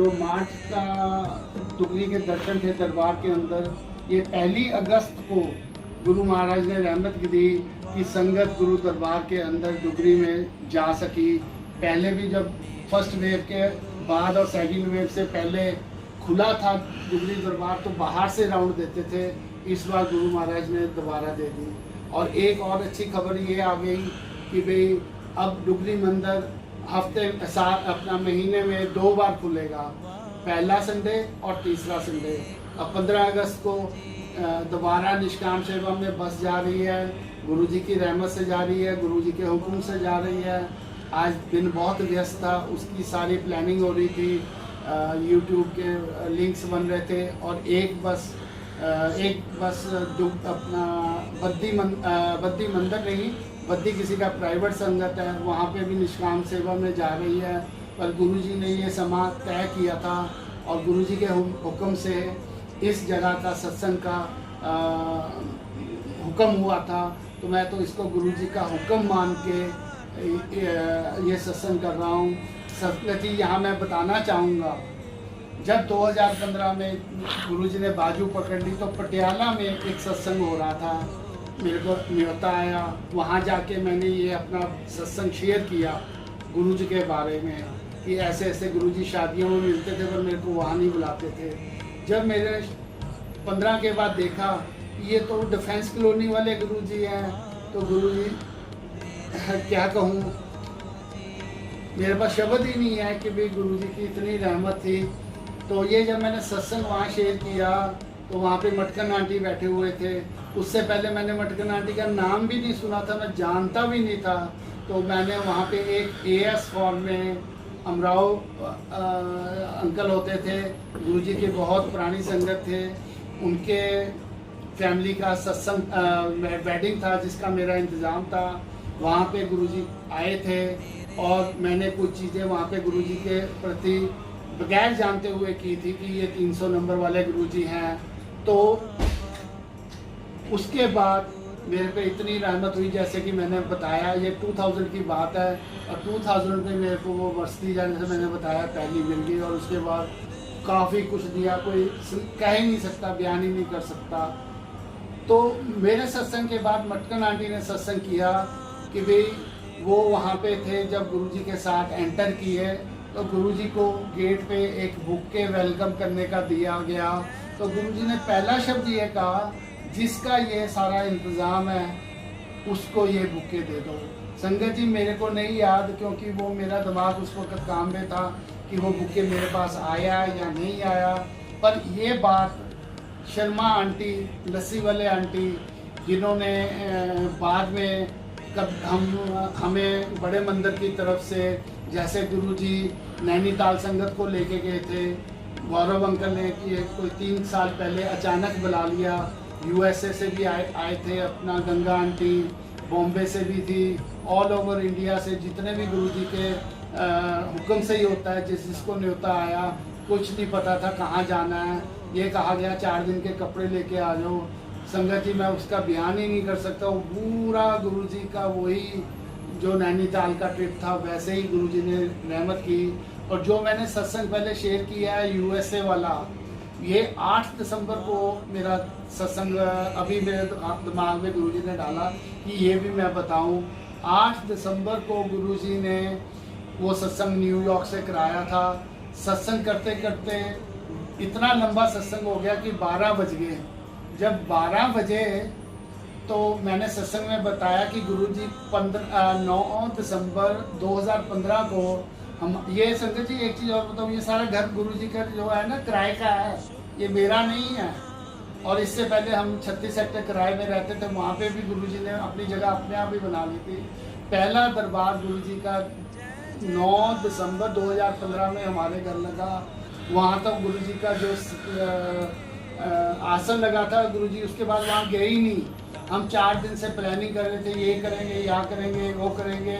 जो मार्च का दुगली के दर्शन थे दरबार के अंदर, ये 1 अगस्त को गुरु महाराज ने रहमत की दी कि संगत गुरु दरबार के अंदर डुगरी में जा सकी। पहले भी जब फर्स्ट वेव के बाद और सेकंड वेव से पहले खुला था डुगरी दरबार तो बाहर से राउंड देते थे, इस बार गुरु महाराज ने दोबारा दे दी। और एक और अच्छी खबर ये आ गई कि भाई अब डुगरी मंदिर हफ्ते अपना महीने में 2 बार खुलेगा, पहला संडे और तीसरा संडे। अब 15 अगस्त को दोबारा निष्काम सेवा में बस जा रही है, गुरुजी की रहमत से जा रही है, गुरुजी के हुक्म से जा रही है। आज दिन बहुत व्यस्त था, उसकी सारी प्लानिंग हो रही थी, यूट्यूब के लिंक्स बन रहे थे और एक बस अपना बद्दी मंदिर नहीं, बद्दी किसी का प्राइवेट संगत है, वहाँ पे भी निष्काम सेवा में जा रही है। पर गुरुजी ने ये समा तय किया था और गुरुजी के हुक्म से इस जगह का सत्संग का हुक्म हुआ था, तो मैं तो इसको गुरुजी का हुक्म मान के ये सत्संग कर रहा हूँ। संगत जी, यहाँ मैं बताना चाहूँगा, जब 2015 में गुरुजी ने बाजू पकड़ ली तो पटियाला में एक सत्संग हो रहा था, मेरे को न्योता आया, वहाँ जाके मैंने ये अपना सत्संग शेयर किया गुरुजी के बारे में कि ऐसे ऐसे गुरुजी शादियों में मिलते थे पर मेरे को वहाँ नहीं बुलाते थे। जब मेरे 15 के बाद देखा ये तो डिफेंस कॉलोनी वाले गुरुजी हैं, तो गुरुजी क्या कहूँ, मेरे पास शब्द ही नहीं है कि भाई गुरुजी की इतनी रहमत थी। तो ये जब मैंने सत्संग वहाँ शेयर किया तो वहाँ पे मटकन आंटी बैठे हुए थे। उससे पहले मैंने मटकन आंटी का नाम भी नहीं सुना था, मैं जानता भी नहीं था। तो मैंने वहाँ पे एक AS फॉर्म में अमराव अंकल होते थे, गुरुजी की बहुत पुरानी संगत थे, उनके फैमिली का सत्संग वेडिंग था जिसका मेरा इंतज़ाम था। वहाँ पे गुरुजी आए थे और मैंने कुछ चीज़ें वहाँ पे गुरुजी के प्रति बगैर जानते हुए की थी कि ये 300 नंबर वाले गुरुजी हैं। तो उसके बाद मेरे पे इतनी रहमत हुई, जैसे कि मैंने बताया ये 2000 की बात है और 2000 में मेरे को वो बस्ती जाने से मैंने बताया पहली मिल गई और उसके बाद काफ़ी कुछ दिया, कोई कह ही नहीं सकता, बयान ही नहीं कर सकता। तो मेरे सत्संग के बाद मटकन आंटी ने सत्संग किया कि भाई वो वहाँ पे थे, जब गुरुजी के साथ एंटर किए तो गुरुजी को गेट पे एक बुक के वेलकम करने का दिया गया। तो गुरुजी ने पहला शब्द ये कहा, जिसका ये सारा इंतज़ाम है उसको ये बुके दे दो। संगत जी, मेरे को नहीं याद क्योंकि वो मेरा दिमाग उस वक्त काम में था कि वो बुके मेरे पास आया या नहीं आया। पर ये बात शर्मा आंटी, लस्सी वाले आंटी, जिन्होंने बाद में हमें बड़े मंदिर की तरफ से, जैसे गुरुजी नैनीताल संगत को लेके गए थे, गौरव अंकल ने कोई 3 साल पहले अचानक बुला लिया, USA से भी आए थे, अपना गंगा आंटी बॉम्बे से भी थी, ऑल ओवर इंडिया से जितने भी गुरुजी के हुक्म से ही होता है, जिसको न्योता आया, कुछ नहीं पता था कहाँ जाना है, ये कहा गया 4 दिन के कपड़े लेके आ जाओ। संगत जी, मैं उसका बयान ही नहीं कर सकता, वो पूरा गुरुजी का वही जो नैनीताल का ट्रिप था वैसे ही गुरुजी ने रहमत की। और जो मैंने सत्संग पहले शेयर किया है USA वाला, ये 8 दिसंबर को मेरा सत्संग अभी मेरे दिमाग में गुरुजी ने डाला कि ये भी मैं बताऊं। 8 दिसंबर को गुरुजी ने वो सत्संग न्यूयॉर्क से कराया था। सत्संग करते करते इतना लंबा सत्संग हो गया कि 12 बज गए। जब 12 बजे तो मैंने सत्संग में बताया कि गुरुजी 9 दिसंबर 2015 को हम, ये संगत जी एक चीज़ और बताऊँ, ये सारा घर गुरुजी का जो है ना किराए का है, ये मेरा नहीं है। और इससे पहले हम 36 सेक्टर किराए में रहते थे, वहाँ पे भी गुरुजी ने अपनी जगह अपने आप ही बना ली थी। पहला दरबार गुरुजी का 9 दिसंबर 2015 में हमारे घर लगा। वहाँ तक गुरुजी का जो आसन लगा था गुरुजी उसके बाद वहाँ गए ही नहीं। हम 4 दिन से प्लानिंग कर रहे थे, ये करेंगे, यहाँ करेंगे, वो करेंगे,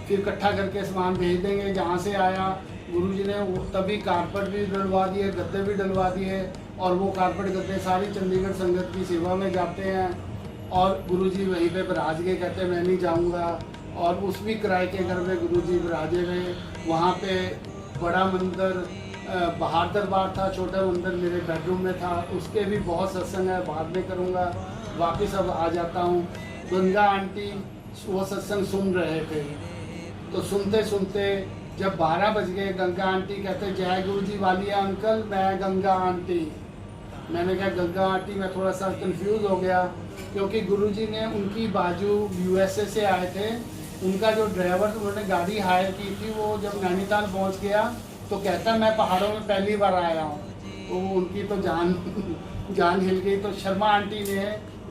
फिर इकट्ठा करके सामान भेज देंगे जहाँ से आया। गुरुजी ने तभी कारपेट भी डलवा दिए, गद्दे भी डलवा दिए, और वो कारपेट गद्दे सारी चंडीगढ़ संगत की सेवा में जाते हैं। और गुरुजी वहीं पे विराज गए, कहते मैं नहीं जाऊँगा। और उस भी किराए के घर में गुरुजी विराजे रहे। वहाँ पे बड़ा मंदिर बाहर दरबार था, छोटा मंदिर मेरे बेडरूम में था, उसके भी बहुत सत्संग है, बाद में करूँगा। वापस अब आ जाता हूँ। गंगा आंटी वो सत्संग सुन रहे थे, तो सुनते सुनते जब 12 बज गए, गंगा आंटी कहते जय गुरु जी वालिया अंकल, मैं गंगा आंटी। मैंने कहा गंगा आंटी, मैं थोड़ा सा कंफ्यूज हो गया, क्योंकि गुरुजी ने उनकी बाजू यूएसए से आए थे। उनका जो ड्राइवर, उन्होंने गाड़ी हायर की थी, वो जब नैनीताल पहुंच गया तो कहता मैं पहाड़ों में पहली बार आया हूँ। तो उनकी तो जान हिल गई। तो शर्मा आंटी ने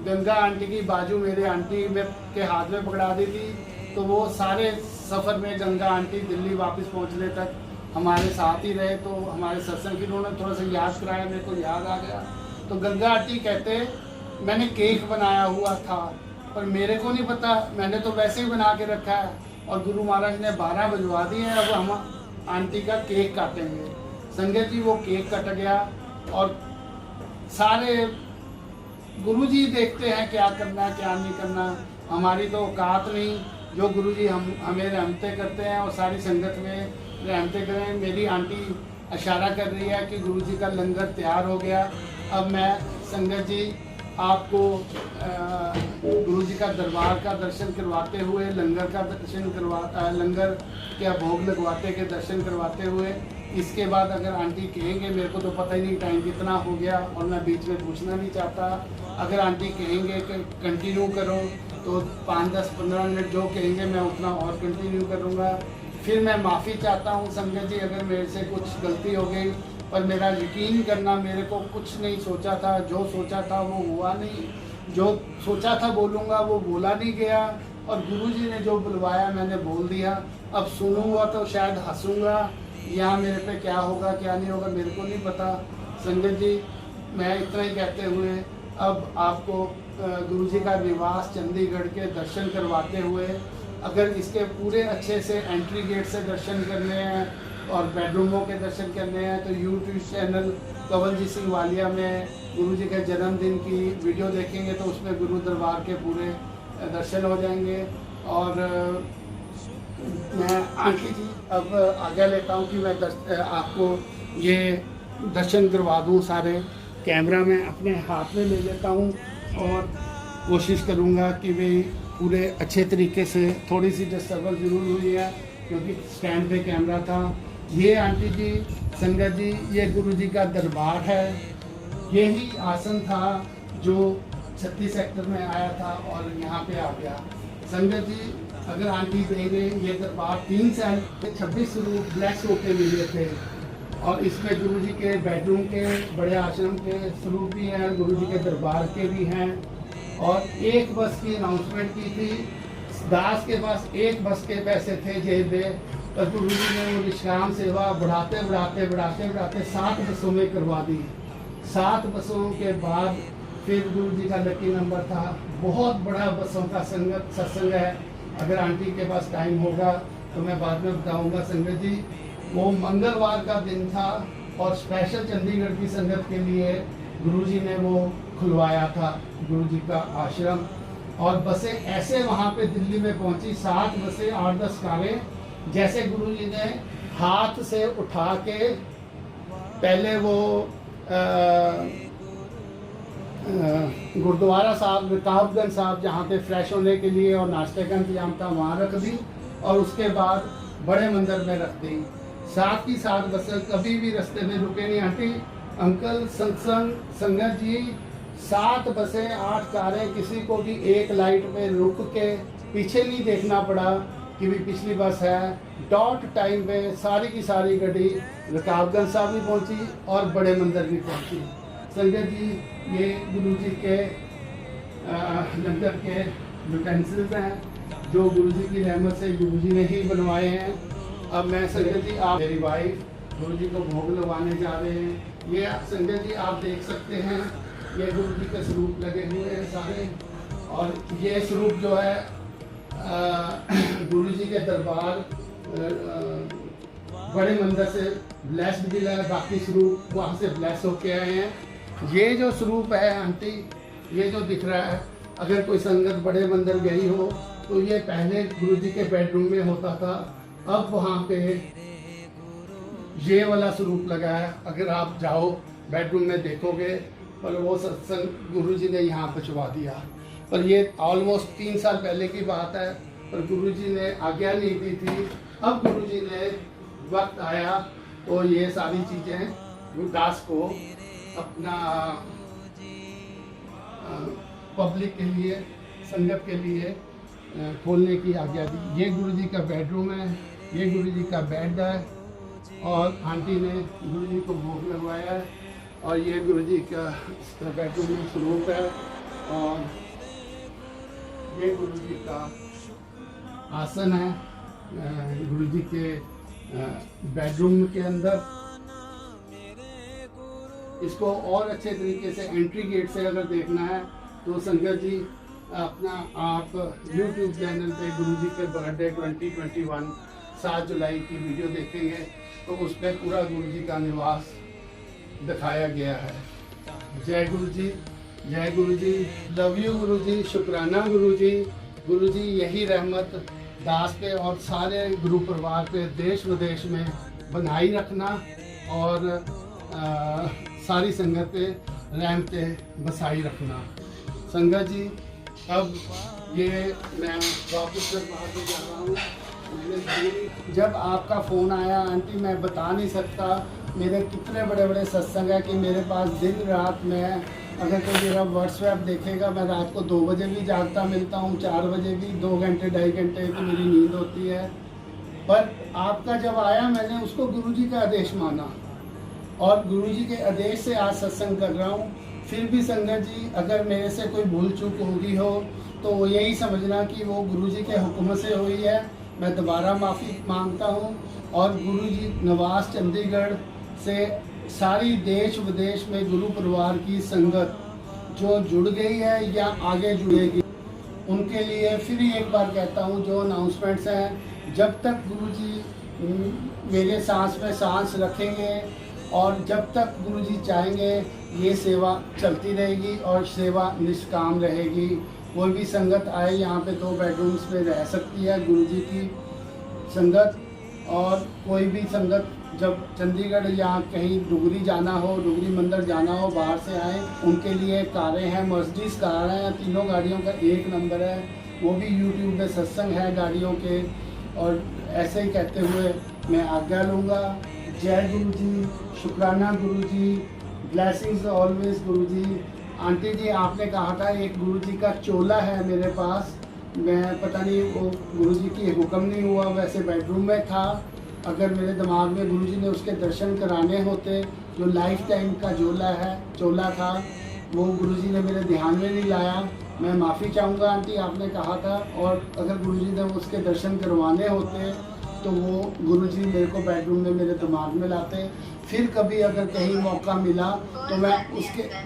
गंगा आंटी की बाजू मेरे आंटी में के हाथ में पकड़ा दी थी। तो वो सारे सफ़र में गंगा आंटी दिल्ली वापस पहुँचने तक हमारे साथ ही रहे। तो हमारे सत्संग की उन्होंने थोड़ा सा याद कराया, मेरे को याद आ गया। तो गंगा आंटी कहते मैंने केक बनाया हुआ था, पर मेरे को नहीं पता, मैंने तो वैसे ही बना के रखा है। और गुरु महाराज ने 12 बजवा दिए हैं, अब हम आंटी का केक काटेंगे। संगत जी वो केक कट गया और सारे गुरुजी देखते हैं क्या करना है क्या नहीं करना। हमारी तो औकात नहीं, जो गुरुजी हमें रहमतें करते हैं और सारी संगत में रहमतें करें। मेरी आंटी इशारा कर रही है कि गुरुजी का लंगर तैयार हो गया। अब मैं संगत जी आपको गुरुजी का दरबार का दर्शन करवाते हुए, लंगर का दर्शन लंगर के भोग लगवाते के दर्शन करवाते हुए, इसके बाद अगर आंटी कहेंगे, मेरे को तो पता ही नहीं टाइम कितना हो गया और मैं बीच में पूछना नहीं चाहता। अगर आंटी कहेंगे कि कंटिन्यू करो तो 5, 10, 15 मिनट जो कहेंगे मैं उतना और कंटिन्यू करूँगा। फिर मैं माफ़ी चाहता हूँ संगत जी अगर मेरे से कुछ गलती हो गई, पर मेरा यकीन करना, मेरे को कुछ नहीं सोचा था, जो सोचा था वो हुआ नहीं, जो सोचा था बोलूँगा वो बोला नहीं गया, और गुरुजी ने जो बुलवाया मैंने बोल दिया। अब सुनूंगा तो शायद हंसूंगा, या मेरे पे क्या होगा क्या नहीं होगा मेरे को नहीं पता। संगत जी मैं इतना ही कहते हुए अब आपको गुरुजी का निवास चंडीगढ़ के दर्शन करवाते हुए, अगर इसके पूरे अच्छे से एंट्री गेट से दर्शन करने हैं और बेडरूमों के दर्शन करने हैं तो यूट्यूब चैनल कंवलजीत सिंह वालिया में गुरुजी के जन्मदिन की वीडियो देखेंगे तो उसमें गुरु दरबार के पूरे दर्शन हो जाएंगे। और मैं आंटी जी अब आज्ञा लेता हूँ कि मैं आपको ये दर्शन करवा दूँ सारे। कैमरा में अपने हाथ में ले लेता हूँ और कोशिश करूँगा कि वे पूरे अच्छे तरीके से, थोड़ी सी डिस्टर्बेंस जरूर हुई है क्योंकि स्टैंड पे कैमरा था। ये आंटी जी, संगत जी, ये गुरु जी का दरबार है। यही आसन था जो 36 सेक्टर में आया था और यहाँ पे आ गया। संगत जी अगर आंटी देंगे, ये दरबार 3 साल 26 रूप ब्लैक सोफे मिले थे और इसमें गुरु जी के बेडरूम के, बड़े आश्रम के स्वरूप भी हैं, गुरु जी के दरबार के भी हैं। और एक बस की अनाउंसमेंट की थी, दास के पास एक बस के पैसे थे जेब में, पर गुरु जी ने वो विश्राम सेवा बढ़ाते बढ़ाते बढ़ाते बढ़ाते 7 बसों में करवा दी। 7 बसों के बाद फिर गुरु जी का लकी नंबर था। बहुत बड़ा बसों का सत्संग है, अगर आंटी के पास टाइम होगा तो मैं बाद में बताऊंगा। संगत जी वो मंगलवार का दिन था और स्पेशल चंडीगढ़ की संगत के लिए गुरुजी ने वो खुलवाया था, गुरुजी का आश्रम। और बसें ऐसे वहाँ पे दिल्ली में पहुँची, 7 बसें 8-10 कारें, जैसे गुरुजी ने हाथ से उठा के पहले वो गुरुद्वारा साहब, रकाबगंज साहब, जहाँ पे फ्रेश होने के लिए और नाश्ते का इंतजाम था, वहाँ रख दी और उसके बाद बड़े मंदिर में रख दी। 7 की 7 बसें कभी भी रास्ते में रुके नहीं। आंटी अंकल संगत जी 7 बसें 8 कारें, किसी को भी एक लाइट पे रुक के पीछे नहीं देखना पड़ा कि भी पिछली बस है। डॉट टाइम पे सारी की सारी गाड़ी रकाबगंज साहब भी पहुंची और बड़े मंदिर भी पहुंची। संगत जी ये गुरु जी के लंगर के यूटेंसिल्स हैं जो गुरु जी की रहमत से गुरु जी ने ही बनवाए हैं। अब मैं संगत जी, आप मेरी वाइफ गुरु जी को भोग लगवाने जा रहे हैं। ये संगत जी आप देख सकते हैं, ये गुरु जी के स्वरूप लगे हुए हैं सारे। और ये स्वरूप जो है गुरु जी के दरबार बड़े मंदिर से ब्लेस्ड भी है, बाकी स्वरूप वहाँ से ब्लेस होके आए हैं। ये जो स्वरूप है आंटी, ये जो दिख रहा है, अगर कोई संगत बड़े मंदिर गई हो तो ये पहले गुरु जी के बेडरूम में होता था। अब वहाँ पे ये वाला स्वरूप लगा है। अगर आप जाओ बेडरूम में देखोगे, पर वो सत्संग गुरुजी ने यहाँ पहुँचवा दिया। पर ये ऑलमोस्ट 3 साल पहले की बात है, पर गुरुजी ने आज्ञा नहीं दी थी। अब गुरुजी ने वक्त आया तो ये सारी चीज़ें गुरदास को अपना पब्लिक के लिए, संगत के लिए खोलने की आज्ञा दी। ये गुरुजी का बेडरूम है, ये गुरुजी का बेड है, और आंटी ने गुरुजी को भोग लगवाया है। और ये गुरुजी का बेडरूम में स्वरूप है, और ये गुरुजी का आसन है गुरुजी के बेडरूम के अंदर। इसको और अच्छे तरीके से एंट्री गेट से अगर देखना है तो संगत जी अपना आप YouTube चैनल पे गुरुजी के बर्थडे 2021 7 जुलाई की वीडियो देखेंगे तो उस पर पूरा गुरुजी का निवास दिखाया गया है। जय गुरुजी, जय गुरुजी, लव यू गुरुजी, शुक्राना गुरुजी। गुरुजी यही रहमत दास पे और सारे गुरु परिवार पे देश विदेश में बनाई रखना, और सारी संगत पे रहमते बसाई रखना। संगत जी अब ये मैं वापस से बाहर से जा रहा हूँ। जब आपका फ़ोन आया आंटी, मैं बता नहीं सकता मेरे कितने बड़े बड़े सत्संग है कि मेरे पास दिन रात में, अगर कोई मेरा व्हाट्सएप देखेगा, मैं रात को 2 बजे भी जागता मिलता हूँ, 4 बजे भी, 2 घंटे 2.5 घंटे की मेरी नींद होती है। पर आपका जब आया मैंने उसको गुरुजी का आदेश माना, और गुरुजी के आदेश से आज सत्संग कर रहा हूँ। फिर भी संगत जी अगर मेरे से कोई भूल चूक होगी हो तो वो यही समझना कि वो गुरुजी के हुक्म से हुई है। मैं दोबारा माफ़ी मांगता हूँ, और गुरुजी निवास चंडीगढ़ से सारी देश विदेश में गुरु परिवार की संगत जो जुड़ गई है या आगे जुड़ेगी, उनके लिए फिर एक बार कहता हूँ जो अनाउंसमेंट्स हैं, जब तक गुरुजी मेरे सांस में सांस रखेंगे और जब तक गुरुजी चाहेंगे ये सेवा चलती रहेगी और सेवा निष्काम रहेगी। कोई भी संगत आए यहाँ पे 2 बेडरूम्स में रह सकती है गुरुजी की संगत, और कोई भी संगत जब चंडीगढ़ या कहीं डुगरी जाना हो, डुगरी मंदिर जाना हो, बाहर से आए, उनके लिए कारें हैं, मर्सिडीज कार हैं, तीनों गाड़ियों का 1 नंबर है। वो भी यूट्यूब में सत्संग है गाड़ियों के। और ऐसे ही कहते हुए मैं आज्ञा लूँगा। जय गुरुजी, शुक्राना गुरुजी, ब्लेसिंग्स ऑलवेज गुरुजी। आंटी जी आपने कहा था एक गुरुजी का चोला है मेरे पास, मैं पता नहीं वो गुरुजी की हुक्म नहीं हुआ, वैसे बेडरूम में था। अगर मेरे दिमाग में गुरुजी ने उसके दर्शन कराने होते, जो लाइफ टाइम का चोला था, वो गुरुजी ने मेरे ध्यान में नहीं लाया। मैं माफ़ी चाहूँगा आंटी, आपने कहा था, और अगर गुरुजी ने उसके दर्शन करवाने होते तो वो गुरुजी मेरे को बेडरूम में मेरे दिमाग में लाते। फिर कभी अगर कहीं मौका मिला तो मैं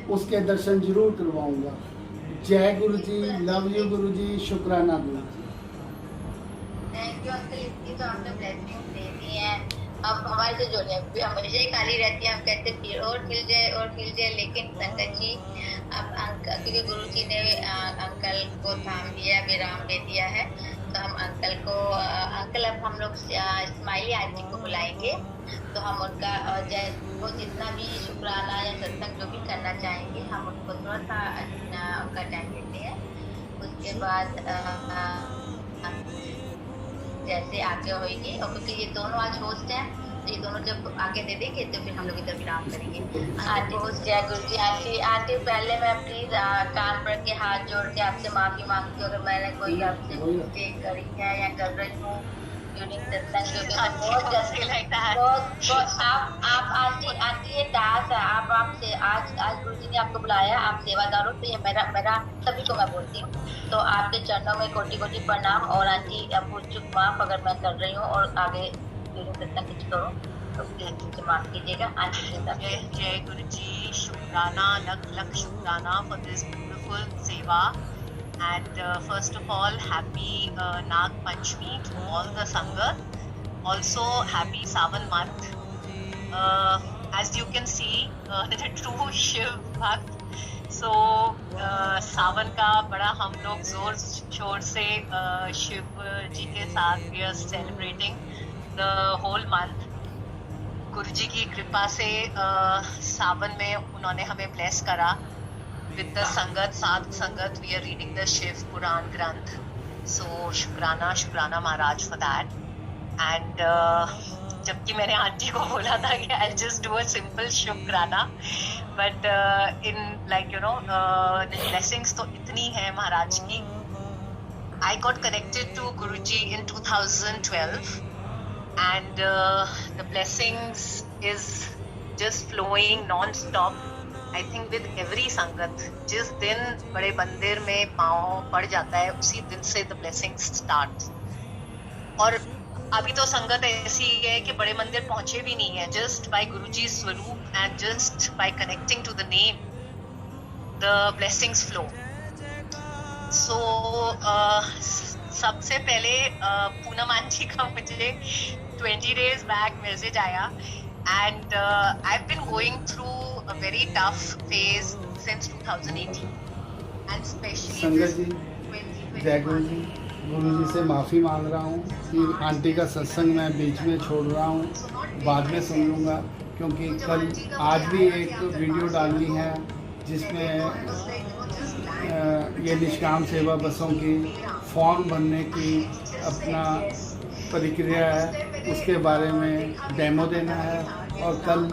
उसके दर्शन जरूर करवाऊँगा। जय गुरुजी, लव यू गुरुजी, शुक्राना गुरुजी। थैंक यू अंकल, इतनी तो आपने ब्लेसिंग दे दी है। अब हमारे से जोड़ियाँ भी हमेशा ही खाली रहती है, हम कहते फिर और खिल जाए, लेकिन संगत जी अब अंकल, क्योंकि गुरुजी ने अंकल को थाम दिया, विराम दे दिया है, तो हम अंकल अब हम लोग स्माइली आंटी को बुलाएंगे, तो हम उनका वो जितना भी शुक्राना या सत्संग जो भी करना चाहेंगे हम उनको थोड़ा सा उनका टाइम देते हैं। उसके बाद जैसे आगे होगी, और क्योंकि ये दोनों आज होस्ट हैं तो ये दोनों जब आगे दे देंगे तो फिर हम लोग इधर विराम करेंगे। आंटी होस्ट जय गुरु जी। आंटी पहले मैं प्लीज कान पकड़ के हाथ जोड़ के आपसे माफी मांगती हूँ अगर मैंने कोई आपसे मिस्टेक करी है या कर रही हूँ ड्यूरिंग सत्संग, क्योंकि बहुत जैसे लगता है बहुत आप आंटी ये दास है, आप आपसे आज गुरु जी ने आपको बुलाया, आप सेवादार हो, तो ये मेरा सभी को मैं बोलती हूँ, तो आपके चरणों में कोटि कोटि प्रणाम। और आंटी अब भूल चुक माफ अगर मैं कर रही हूँ और आगे ड्यूरिंग सत्संग कुछ करो तो प्लीज माफ कीजिएगा। आंटी के साथ जय गुरु जी, शुक्राना, लख शुक्राना for this beautiful seva. And first of all, happy Nag Panchami to all the Sangat. Also, happy Savan month. As you can see, the true Shiv Bhakt. So, सावन का बड़ा हम लोग जोर शोर से शिव जी के साथ we are celebrating the whole month. गुरुजी की कृपा से सावन में उन्होंने हमें ब्लेस करा with the sangat, sadhu sangat. We are reading the Shiv Puran granth. So शुक्राना महाराज फॉर दैट. एंड जबकि मैंने आंटी को बोला था कि I just do a simple shukrana, but in like you know blessings तो इतनी है महाराज की. I got connected to Guruji in 2012, and the blessings is just flowing non-stop. I think with every संगत, जिस दिन बड़े मंदिर में पाँव पड़ जाता है उसी दिन से the blessings start. और अभी तो संगत ऐसी है कि बड़े मंदिर पहुंचे भी नहीं है. Just by Guruji's स्वरूप and just by connecting to the name, the blessings flow. So सबसे पहले पूनम आंटी का मुझे 20 days back मैसेज आया, and I've been going through a very tough phase since 2018, and especially संगत जी, 2020. जय गुरु जी. गुरु जी से माफ़ी मांग रहा हूँ कि आंटी का सत्संग मैं बीच में छोड़ रहा हूँ, बाद में सुन लूँगा, क्योंकि कल आज भी एक वीडियो डालनी है जिसमें ये निष्काम सेवा बसों की फॉर्म भरने की अपना प्रक्रिया है, उसके बारे में डेमो देना है. और कल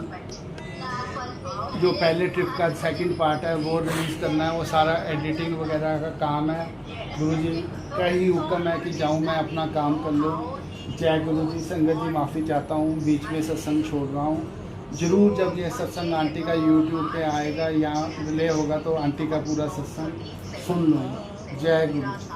जो पहले ट्रिप का सेकंड पार्ट है वो रिलीज़ करना है. वो सारा एडिटिंग वगैरह का काम है. गुरुजी का ही हुक्म है कि जाऊँ मैं अपना काम कर लूँ. जय गुरु जी. संगत जी माफ़ी चाहता हूँ, बीच में सत्संग छोड़ रहा हूँ. ज़रूर जब ये सत्संग आंटी का यूट्यूब पे आएगा या रिले होगा तो आंटी का पूरा सत्संग सुन लूँगा. जय गुरु जी.